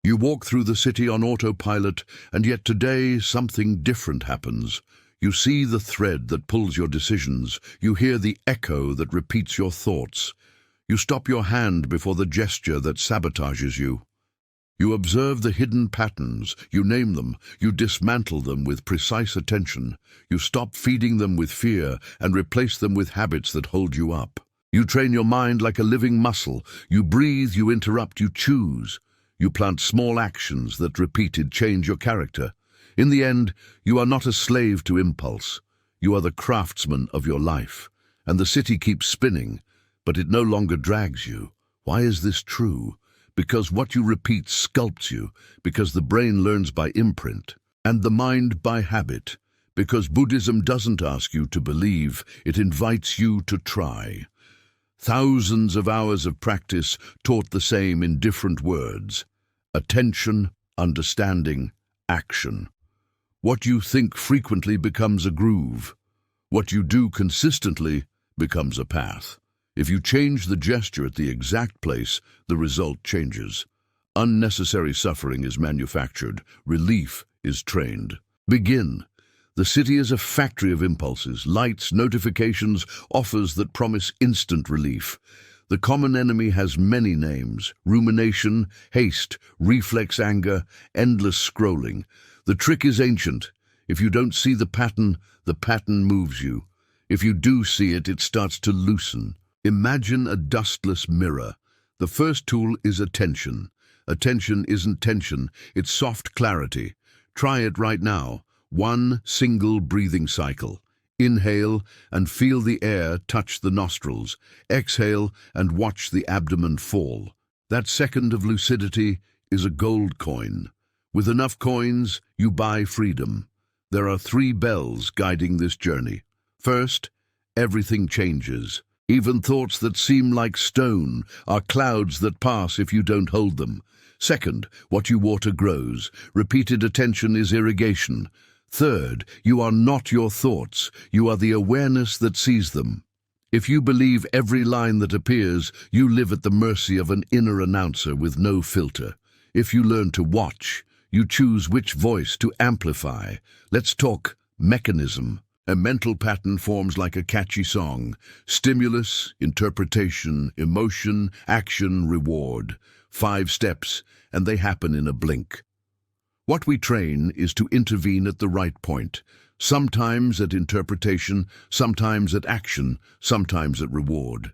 You walk through the city on autopilot, and yet today something different happens. You see the thread that pulls your decisions. You hear the echo that repeats your thoughts. You stop your hand before the gesture that sabotages you. You observe the hidden patterns. You name them. You dismantle them with precise attention. You stop feeding them with fear and replace them with habits that hold you up. You train your mind like a living muscle. You breathe, you interrupt, you choose. You plant small actions that repeated change your character. In the end, you are not a slave to impulse. You are the craftsman of your life. And the city keeps spinning, but it no longer drags you. Why is this true? Because what you repeat sculpts you, because the brain learns by imprint, and the mind by habit, because Buddhism doesn't ask you to believe, it invites you to try. Thousands of hours of practice taught the same in different words. Attention, understanding, action. What you think frequently becomes a groove. What you do consistently becomes a path. If you change the gesture at the exact place, the result changes. Unnecessary suffering is manufactured. Relief is trained. Begin. The city is a factory of impulses, lights, notifications, offers that promise instant relief. The common enemy has many names: rumination, haste, reflex anger, endless scrolling. The trick is ancient. If you don't see the pattern moves you. If you do see it, it starts to loosen. Imagine a dustless mirror. The first tool is attention. Attention isn't tension, it's soft clarity. Try it right now. One single breathing cycle. Inhale and feel the air touch the nostrils. Exhale and watch the abdomen fall. That second of lucidity is a gold coin. With enough coins, you buy freedom. There are 3 bells guiding this journey. First, everything changes. Even thoughts that seem like stone are clouds that pass if you don't hold them. Second, what you water grows. Repeated attention is irrigation. Third, you are not your thoughts. You are the awareness that sees them. If you believe every line that appears, you live at the mercy of an inner announcer with no filter. If you learn to watch, you choose which voice to amplify. Let's talk mechanism. A mental pattern forms like a catchy song. Stimulus, interpretation, emotion, action, reward. 5 steps, and they happen in a blink. What we train is to intervene at the right point. Sometimes at interpretation, sometimes at action, sometimes at reward.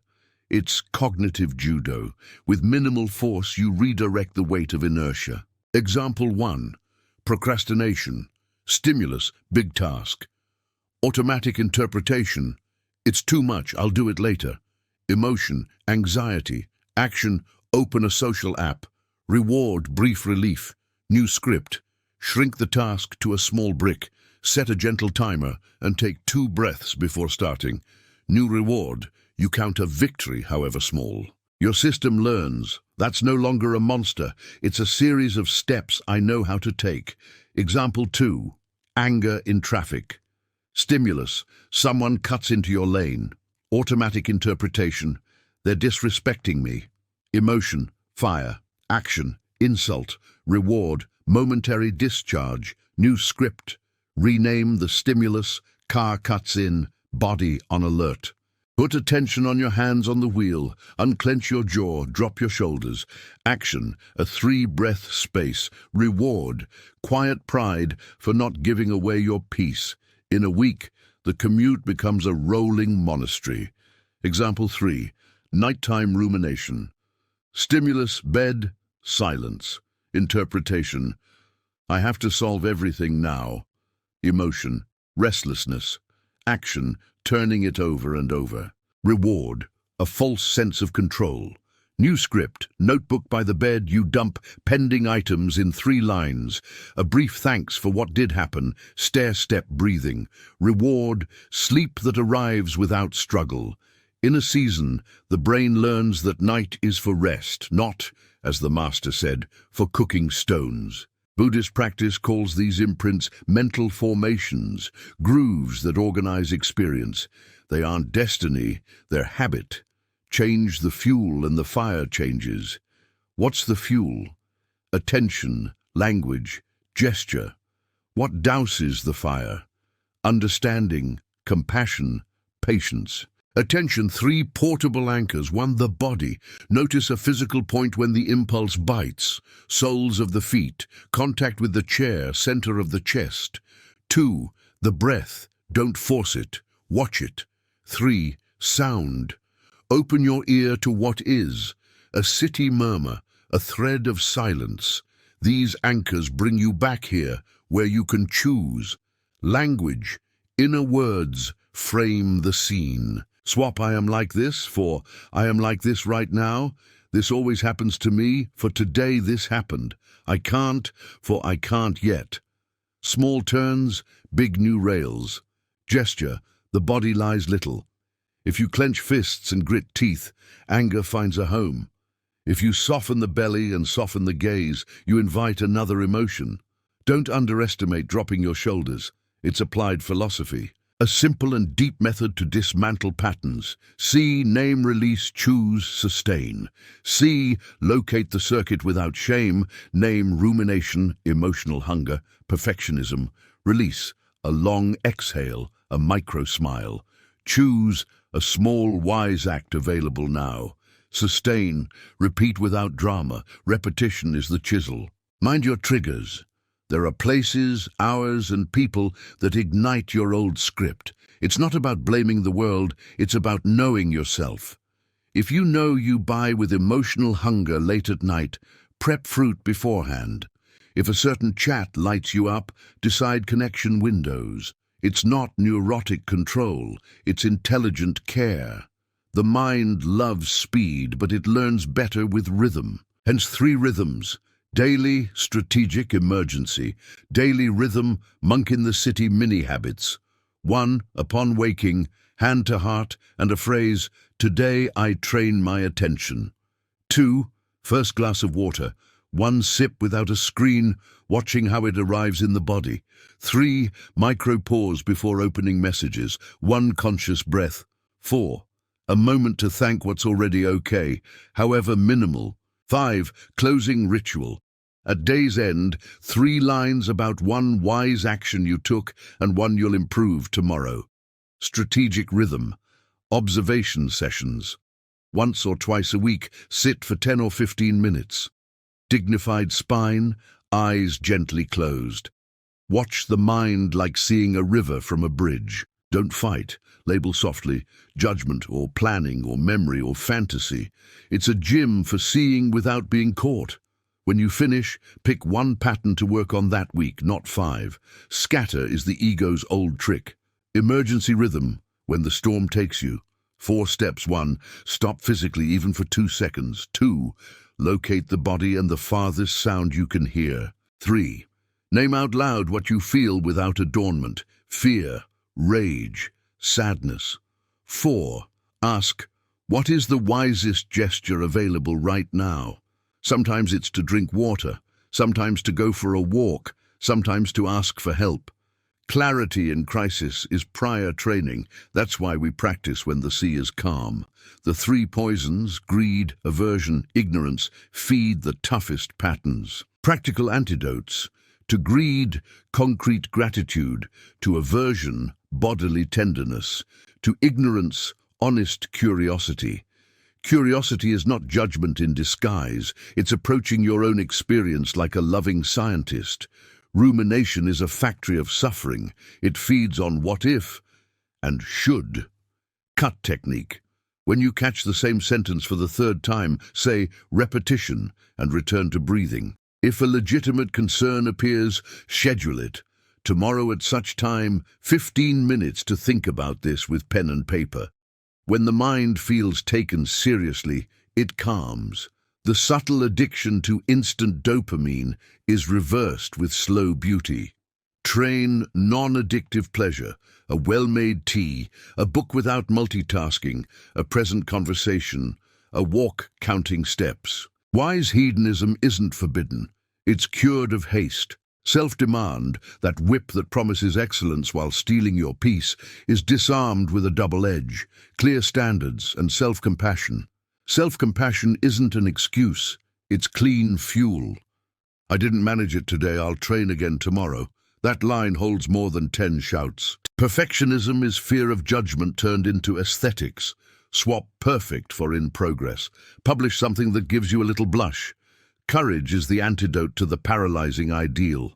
It's cognitive judo. With minimal force, you redirect the weight of inertia. Example 1. Procrastination. Stimulus, big task. Automatic interpretation. It's too much, I'll do it later. Emotion, anxiety. Action, open a social app. Reward, brief relief. New script. Shrink the task to a small brick. Set a gentle timer and take 2 breaths before starting. New reward. You count a victory, however small. Your system learns. That's no longer a monster. It's a series of steps I know how to take. Example 2. Anger in traffic. Stimulus. Someone cuts into your lane. Automatic interpretation. They're disrespecting me. Emotion. Fire. Action. Insult. Reward. Momentary discharge. New script. Rename the stimulus. Car cuts in. Body on alert. Put attention on your hands on the wheel. Unclench your jaw. Drop your shoulders. Action. A 3-breath space. Reward. Quiet pride for not giving away your peace. In a week, the commute becomes a rolling monastery. Example 3. Nighttime rumination. Stimulus, bed, silence. Interpretation. I have to solve everything now. Emotion, restlessness. Action, turning it over and over. Reward, a false sense of control. New script, notebook by the bed, you dump pending items in 3 lines. A brief thanks for what did happen, stair-step breathing. Reward, sleep that arrives without struggle. In a season, the brain learns that night is for rest, not, as the master said, for cooking stones. Buddhist practice calls these imprints mental formations, grooves that organize experience. They aren't destiny, they're habit. Change the fuel and the fire changes. What's the fuel? attention, language, gesture. What douses the fire? Understanding, compassion, patience. Attention, 3 portable anchors. 1, the body. Notice a physical point when the impulse bites. Soles of the feet, contact with the chair, center of the chest. 2, the breath. Don't force it. Watch it. 3, sound. Open your ear to what is. A city murmur, a thread of silence. These anchors bring you back here, where you can choose. Language, inner words, frame the scene. Swap "I am like this" for "I am like this right now." This always happens to me, for today this happened. I can't, for I can't yet. Small turns, big new rails. Gesture, the body lies little. If you clench fists and grit teeth, anger finds a home. If you soften the belly and soften the gaze, you invite another emotion. Don't underestimate dropping your shoulders. It's applied philosophy. A simple and deep method to dismantle patterns. See, name, release, choose, sustain. See, locate the circuit without shame. Name, rumination, emotional hunger, perfectionism. Release, a long exhale, a micro smile. Choose, a small wise act available now. Sustain, repeat without drama. Repetition is the chisel. Mind your triggers. There are places, hours, and people that ignite your old script. It's not about blaming the world, it's about knowing yourself. If you know you buy with emotional hunger late at night, prep fruit beforehand. If a certain chat lights you up, decide connection windows. It's not neurotic control, it's intelligent care. The mind loves speed, but it learns better with rhythm. Hence 3 rhythms. Daily, strategic, emergency. Daily rhythm, monk in the city mini-habits. 1, upon waking, hand to heart, and a phrase, "Today I train my attention." 2, first glass of water. 1 sip without a screen, watching how it arrives in the body. 3, micro pause before opening messages. 1 conscious breath. 4, a moment to thank what's already okay, however minimal. 5, closing ritual. At day's end, 3 lines about 1 wise action you took and 1 you'll improve tomorrow. Strategic rhythm. Observation sessions. Once or twice a week, sit for 10 or 15 minutes. Dignified spine, eyes gently closed. Watch the mind like seeing a river from a bridge. Don't fight. Label softly, judgment or planning or memory or fantasy. It's a gym for seeing without being caught. When you finish, pick 1 pattern to work on that week, not 5. Scatter is the ego's old trick. Emergency rhythm, when the storm takes you. 4 steps. 1, stop physically even for 2 seconds. 2, locate the body and the farthest sound you can hear. 3, name out loud what you feel without adornment. Fear, rage, sadness. 4, ask, what is the wisest gesture available right now? Sometimes it's to drink water, sometimes to go for a walk, sometimes to ask for help. Clarity in crisis is prior training. That's why we practice when the sea is calm. The 3 poisons, greed, aversion, ignorance, feed the toughest patterns. Practical antidotes. To greed, concrete gratitude. To aversion, bodily tenderness. To ignorance, honest curiosity. Curiosity is not judgment in disguise. It's approaching your own experience like a loving scientist. Rumination is a factory of suffering. It feeds on what if and should. Cut technique. When you catch the same sentence for the 3rd time, say repetition and return to breathing. If a legitimate concern appears, schedule it. Tomorrow at such time, 15 minutes to think about this with pen and paper. When the mind feels taken seriously, it calms. The subtle addiction to instant dopamine is reversed with slow beauty. Train non-addictive pleasure, a well-made tea, a book without multitasking, a present conversation, a walk counting steps. Wise hedonism isn't forbidden. It's cured of haste. Self-demand, that whip that promises excellence while stealing your peace, is disarmed with a double edge, clear standards and self-compassion. Self-compassion isn't an excuse, it's clean fuel. "I didn't manage it today, I'll train again tomorrow." That line holds more than 10 shouts. Perfectionism is fear of judgment turned into aesthetics. Swap perfect for in progress. Publish something that gives you a little blush. Courage is the antidote to the paralyzing ideal.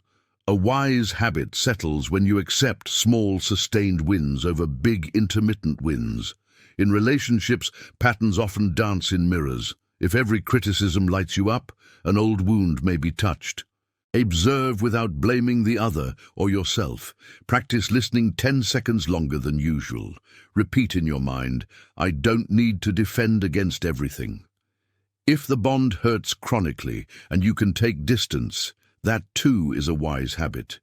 A wise habit settles when you accept small, sustained wins over big, intermittent wins. In relationships, patterns often dance in mirrors. If every criticism lights you up, an old wound may be touched. Observe without blaming the other or yourself. Practice listening 10 seconds longer than usual. Repeat in your mind, "I don't need to defend against everything." If the bond hurts chronically and you can take distance, that too is a wise habit.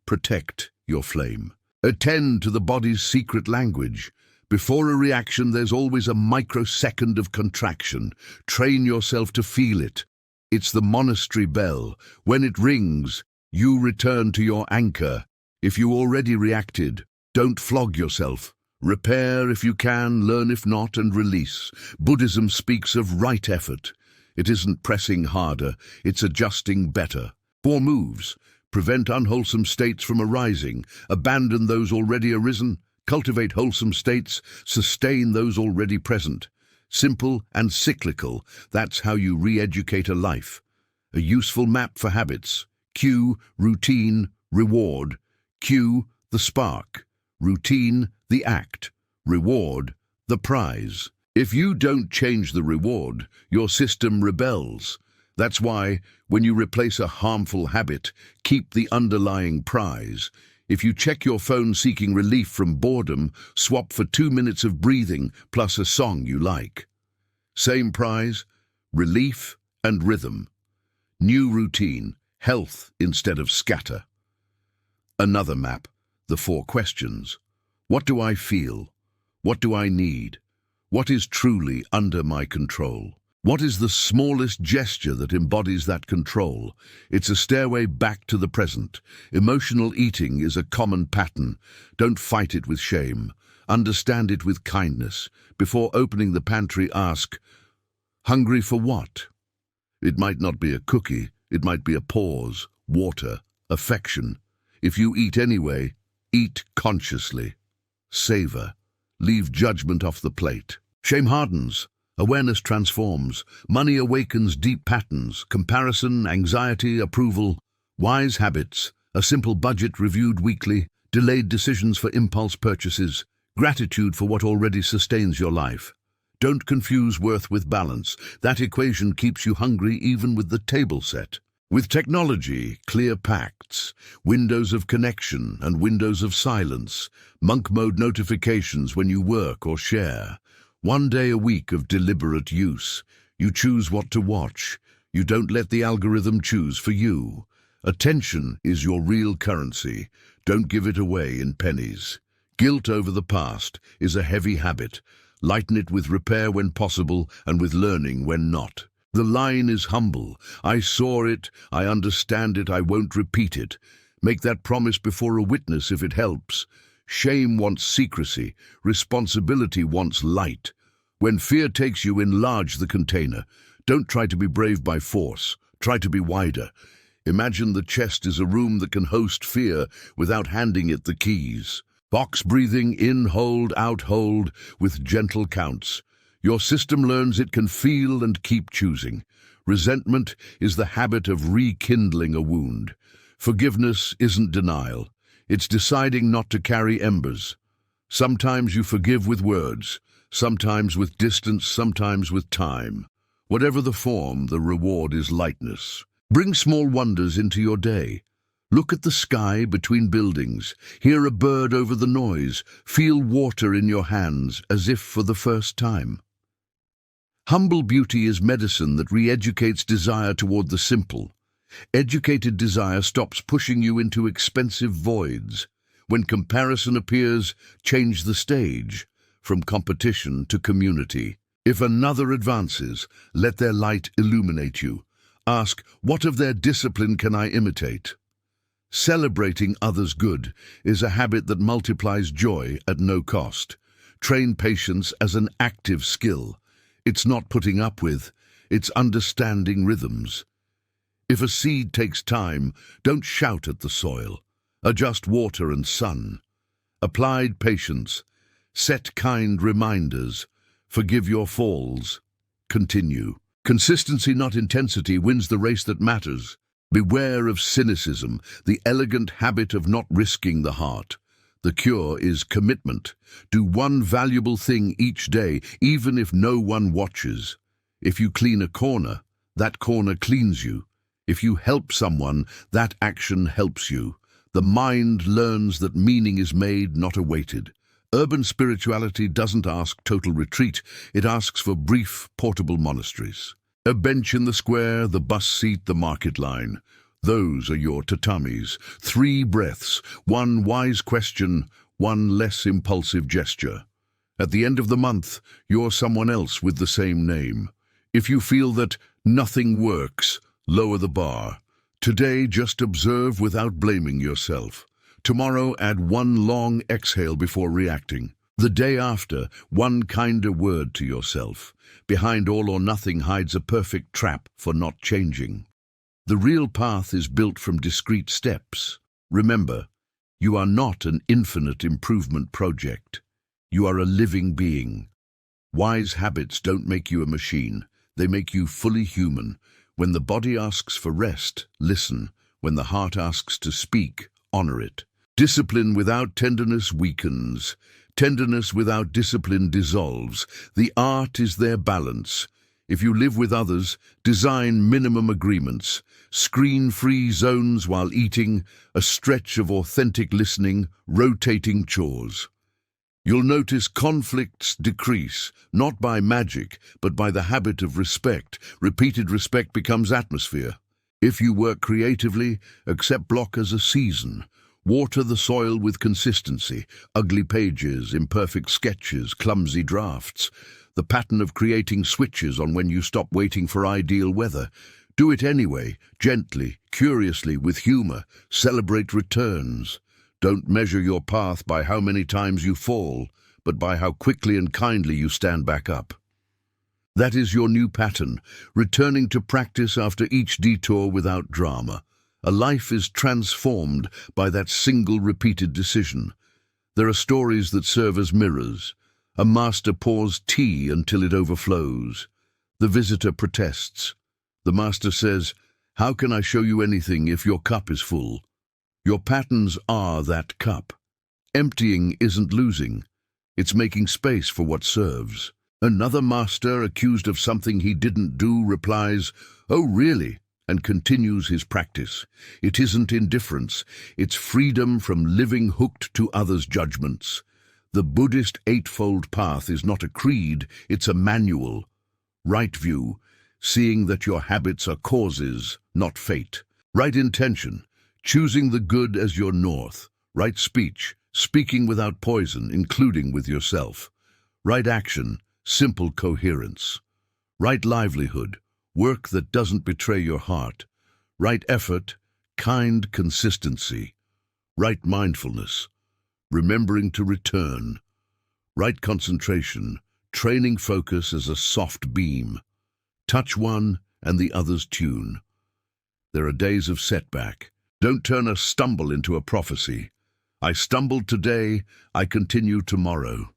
Protect your flame. Attend to the body's secret language. Before a reaction, there's always a microsecond of contraction. Train yourself to feel it. It's the monastery bell. When it rings, you return to your anchor. If you already reacted, don't flog yourself. Repair if you can, learn if not, and release. Buddhism speaks of right effort. It isn't pressing harder, it's adjusting better. 4 moves. Prevent unwholesome states from arising. Abandon those already arisen. Cultivate wholesome states. Sustain those already present. Simple and cyclical, that's how you re-educate a life. A useful map for habits. Cue, routine, reward. Cue, the spark. Routine, the act. Reward, the prize. If you don't change the reward, your system rebels. That's why, when you replace a harmful habit, keep the underlying prize. If you check your phone seeking relief from boredom, swap for 2 minutes of breathing plus a song you like. Same prize, relief and rhythm. New routine, health instead of scatter. Another map, the 4 questions. What do I feel? What do I need? What is truly under my control? What is the smallest gesture that embodies that control? It's a stairway back to the present. Emotional eating is a common pattern. Don't fight it with shame. Understand it with kindness. Before opening the pantry, ask, "Hungry for what?" It might not be a cookie. It might be a pause, water, affection. If you eat anyway, eat consciously. Savor. Leave judgment off the plate. Shame hardens. Awareness transforms. Money awakens deep patterns. Comparison, anxiety, approval. Wise habits. A simple budget reviewed weekly. Delayed decisions for impulse purchases. Gratitude for what already sustains your life. Don't confuse worth with balance. That equation keeps you hungry even with the table set. With technology, clear pacts, windows of connection and windows of silence, monk mode notifications when you work or share. 1 day a week of deliberate use. You choose what to watch. You don't let the algorithm choose for you. Attention is your real currency. Don't give it away in pennies. Guilt over the past is a heavy habit. Lighten it with repair when possible and with learning when not. The line is humble. I saw it, I understand it, I won't repeat it. Make that promise before a witness if it helps. Shame wants secrecy. Responsibility wants light. When fear takes you, enlarge the container. Don't try to be brave by force. Try to be wider. Imagine the chest is a room that can host fear without handing it the keys. Box breathing, in, hold, out, hold, with gentle counts. Your system learns it can feel and keep choosing. Resentment is the habit of rekindling a wound. Forgiveness isn't denial. It's deciding not to carry embers. Sometimes you forgive with words, sometimes with distance, sometimes with time. Whatever the form, the reward is lightness. Bring small wonders into your day. Look at the sky between buildings. Hear a bird over the noise. Feel water in your hands as if for the first time. Humble beauty is medicine that re-educates desire toward the simple. Educated desire stops pushing you into expensive voids. When comparison appears, change the stage, from competition to community. If another advances, let their light illuminate you. Ask, what of their discipline can I imitate? Celebrating others' good is a habit that multiplies joy at no cost. Train patience as an active skill. It's not putting up with, it's understanding rhythms. If a seed takes time, don't shout at the soil. Adjust water and sun. Applied patience. Set kind reminders. Forgive your falls. Continue. Consistency, not intensity, wins the race that matters. Beware of cynicism, the elegant habit of not risking the heart. The cure is commitment. Do one valuable thing each day, even if no one watches. If you clean a corner, that corner cleans you. If you help someone, that action helps you. The mind learns that meaning is made, not awaited. Urban spirituality doesn't ask total retreat, it asks for brief, portable monasteries. A bench in the square, the bus seat, the market line. Those are your tatamis. 3 breaths, 1 wise question, 1 less impulsive gesture. At the end of the month, you're someone else with the same name. If you feel that nothing works, lower the bar. Today, just observe without blaming yourself. Tomorrow, add 1 long exhale before reacting. The day after, 1 kinder word to yourself. Behind all or nothing hides a perfect trap for not changing. The real path is built from discrete steps. Remember, you are not an infinite improvement project. You are a living being. Wise habits don't make you a machine. They make you fully human. When the body asks for rest, listen. When the heart asks to speak, honor it. Discipline without tenderness weakens. Tenderness without discipline dissolves. The art is their balance. If you live with others, design minimum agreements. Screen-free zones while eating, a stretch of authentic listening, rotating chores. You'll notice conflicts decrease, not by magic, but by the habit of respect. Repeated respect becomes atmosphere. If you work creatively, accept block as a season. Water the soil with consistency. Ugly pages, imperfect sketches, clumsy drafts. The pattern of creating switches on when you stop waiting for ideal weather. Do it anyway, gently, curiously, with humor. Celebrate returns. Don't measure your path by how many times you fall, but by how quickly and kindly you stand back up. That is your new pattern, returning to practice after each detour without drama. A life is transformed by that single repeated decision. There are stories that serve as mirrors. A master pours tea until it overflows. The visitor protests. The master says, "How can I show you anything if your cup is full?" Your patterns are that cup. Emptying isn't losing. It's making space for what serves. Another master, accused of something he didn't do, replies, "Oh, really?" and continues his practice. It isn't indifference. It's freedom from living hooked to others' judgments. The Buddhist eightfold path is not a creed, it's a manual. Right view, seeing that your habits are causes, not fate. Right intention, choosing the good as your north. Right speech, speaking without poison, including with yourself. Right action, simple coherence. Right livelihood, work that doesn't betray your heart. Right effort, kind consistency. Right mindfulness, remembering to return. Right concentration, training focus as a soft beam. Touch one and the others tune. There are days of setback. Don't turn a stumble into a prophecy. I stumbled today, I continue tomorrow.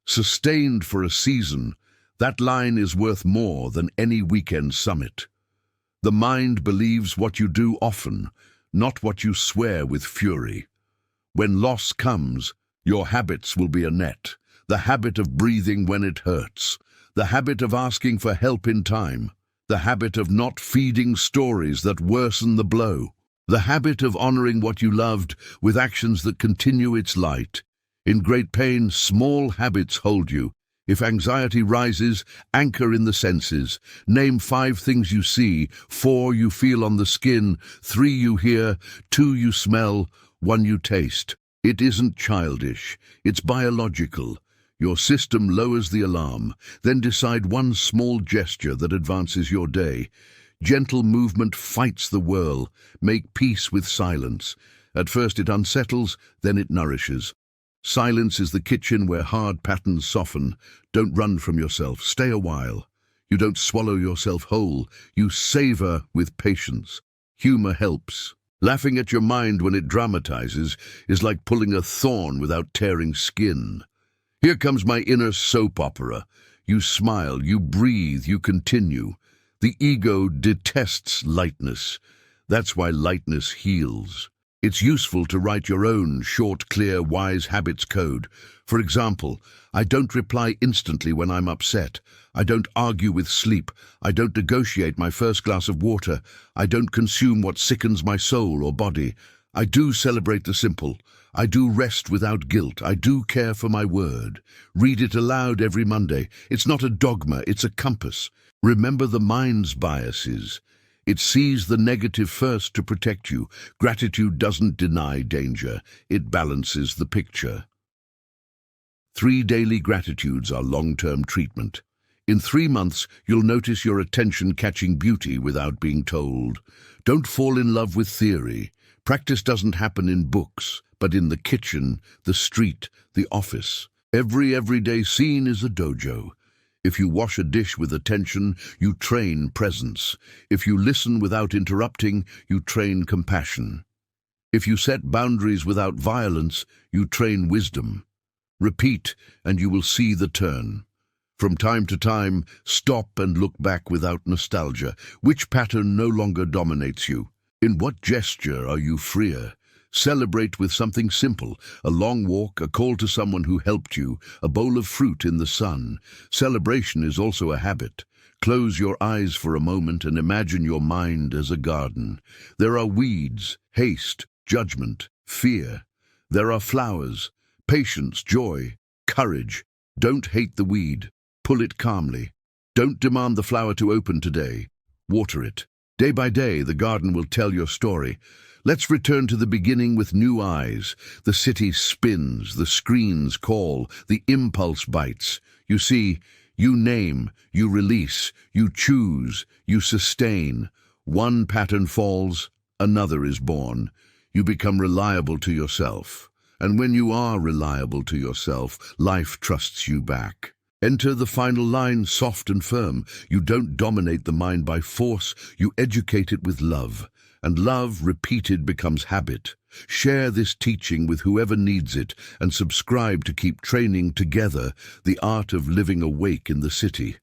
Sustained for a season, that line is worth more than any weekend summit. The mind believes what you do often, not what you swear with fury. When loss comes, your habits will be a net. The habit of breathing when it hurts. The habit of asking for help in time. The habit of not feeding stories that worsen the blow. The habit of honoring what you loved with actions that continue its light. In great pain, small habits hold you. If anxiety rises, anchor in the senses. Name 5 things you see, 4 you feel on the skin, 3 you hear, 2 you smell, 1 you taste. It isn't childish, it's biological. Your system lowers the alarm, then decide 1 small gesture that advances your day. Gentle movement fights the whirl. Make peace with silence. At first it unsettles, then it nourishes. Silence is the kitchen where hard patterns soften. Don't run from yourself. Stay a while. You don't swallow yourself whole. You savor with patience. Humor helps. Laughing at your mind when it dramatizes is like pulling a thorn without tearing skin. Here comes my inner soap opera. You smile, you breathe, you continue. The ego detests lightness. That's why lightness heals. It's useful to write your own short, clear, wise habits code. For example, I don't reply instantly when I'm upset. I don't argue with sleep. I don't negotiate my first glass of water. I don't consume what sickens my soul or body. I do celebrate the simple. I do rest without guilt. I do care for my word. Read it aloud every Monday. It's not a dogma, it's a compass. Remember the mind's biases. It sees the negative first to protect you. Gratitude doesn't deny danger. It balances the picture. 3 daily gratitudes are long-term treatment. In 3 months, you'll notice your attention catching beauty without being told. Don't fall in love with theory. Practice doesn't happen in books, but in the kitchen, the street, the office. Every everyday scene is a dojo. If you wash a dish with attention, you train presence. If you listen without interrupting, you train compassion. If you set boundaries without violence, you train wisdom. Repeat, and you will see the turn. From time to time, stop and look back without nostalgia. Which pattern no longer dominates you? In what gesture are you freer? Celebrate with something simple, a long walk, a call to someone who helped you, a bowl of fruit in the sun. Celebration is also a habit. Close your eyes for a moment and imagine your mind as a garden. There are weeds, haste, judgment, fear. There are flowers, patience, joy, courage. Don't hate the weed. Pull it calmly. Don't demand the flower to open today. Water it. Day by day, the garden will tell your story. Let's return to the beginning with new eyes. The city spins, the screens call, the impulse bites. You see, you name, you release, you choose, you sustain. One pattern falls, another is born. You become reliable to yourself. And when you are reliable to yourself, life trusts you back. Enter the final line soft and firm. You don't dominate the mind by force, you educate it with love. And love, repeated, becomes habit. Share this teaching with whoever needs it and subscribe to keep training together the art of living awake in the city.